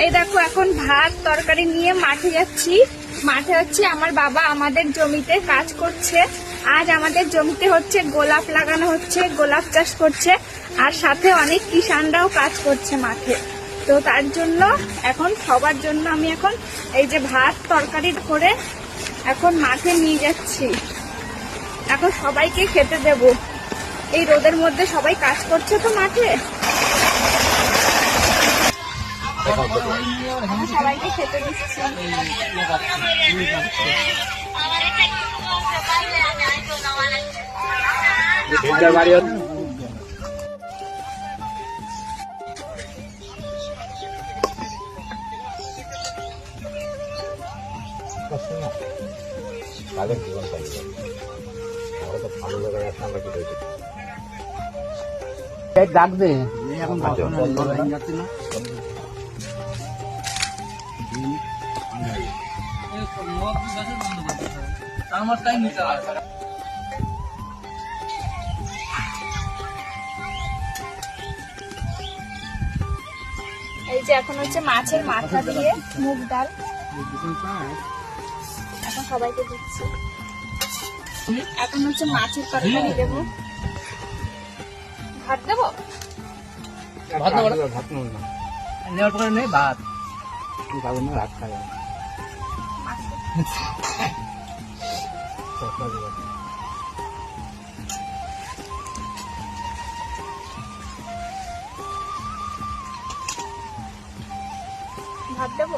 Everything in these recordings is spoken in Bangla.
এই দেখো এখন ভাত তরকারি নিয়ে মাঠে যাচ্ছি। মাঠে হচ্ছে আমার বাবা আমাদের জমিতে কাজ করছে। আজ আমাদের জমিতে হচ্ছে গোলাপ লাগানো হচ্ছে, গোলাপ চাষ করছে, আর সাথে অনেক কিষানরাও কাজ করছে মাঠে। তো তার জন্য এখন সবার জন্য আমি এখন এই যে ভাত তরকারি করে এখন মাঠে নিয়ে যাচ্ছি। এখন সবাইকে খেতে দেব। এই রোদের মধ্যে সবাই কাজ করছে তো মাঠে, সবাইকে খেতে দিচ্ছি। ডাকবে এখন যাচ্ছে না। এই যে এখন হচ্ছে মাছের মাথা দিয়ে মুগ ডাল এখন সবাইকে দিচ্ছি। এখন হচ্ছে মাছের তরকারি দেবো। ভাত দেবো, ভাত নেওয়ার পরে নেই ভাত খাবো না, ভাত খাবো ভাত দেবো।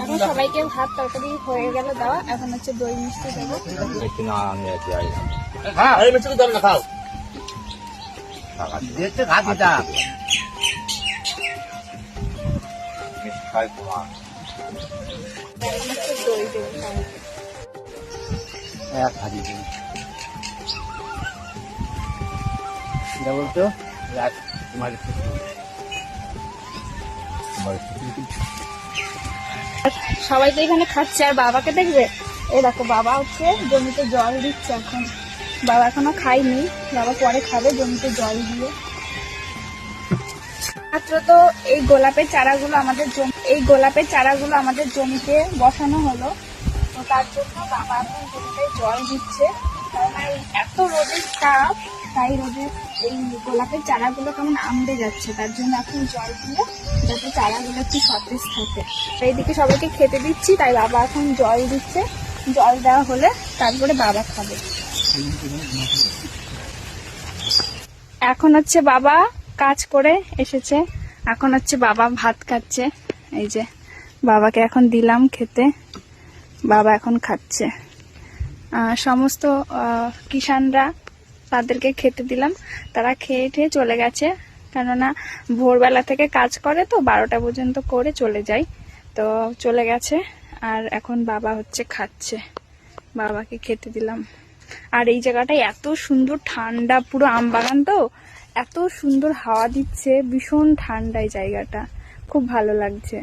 এখন সবাইকে ভাত তরকারি হয়ে গেল দেওয়া। এখন হচ্ছে দই মিষ্টি দেবো। দই দেবো বলতো সবাই তো এখানে খাচ্ছে আর বাবাকে দেখবে। এই দেখো বাবা হচ্ছে জমিতে জল দিচ্ছে এখন। বাবা এখনো খায়নি, বাবা পরে খাবে জমিতে জল দিয়ে। মাত্র তো এই গোলাপের চারাগুলো আমাদের জমিতে বসানো হলো। তো তার জন্য বাবা এখন জমিতে জল দিচ্ছে, কারণ এত রোদের তাপ, তাই রোদে এই গোলাপের চারাগুলো কেমন আমড়ে যাচ্ছে, তার জন্য এখন জল দিয়ে যাতে চারাগুলো একটু সতেজ থাকে। এইদিকে সবাইকে খেতে দিচ্ছি, তাই বাবা এখন জল দিচ্ছে। জল দেওয়া হলে তারপরে বাবা খাবে। এখন হচ্ছে বাবা কাজ করে এসেছে, এখন হচ্ছে বাবা ভাত খাচ্ছে। এই যে বাবাকে এখন দিলাম খেতে, বাবা এখন খাচ্ছে। সমস্ত কিষানরা তাদেরকে খেতে দিলাম, তারা খেয়ে ঠেয়ে চলে গেছে। কেননা ভোরবেলা থেকে কাজ করে তো 12টা পর্যন্ত করে চলে যায়, তো চলে গেছে। আর এখন বাবা হচ্ছে খাচ্ছে, বাবাকে খেতে দিলাম। আর এই জায়গাটায় এত সুন্দর ঠান্ডা, পুরো আম বাগান তো, এত সুন্দর হাওয়া দিচ্ছে, ভীষণ ঠান্ডা এই জায়গাটা, খুব ভালো লাগছে।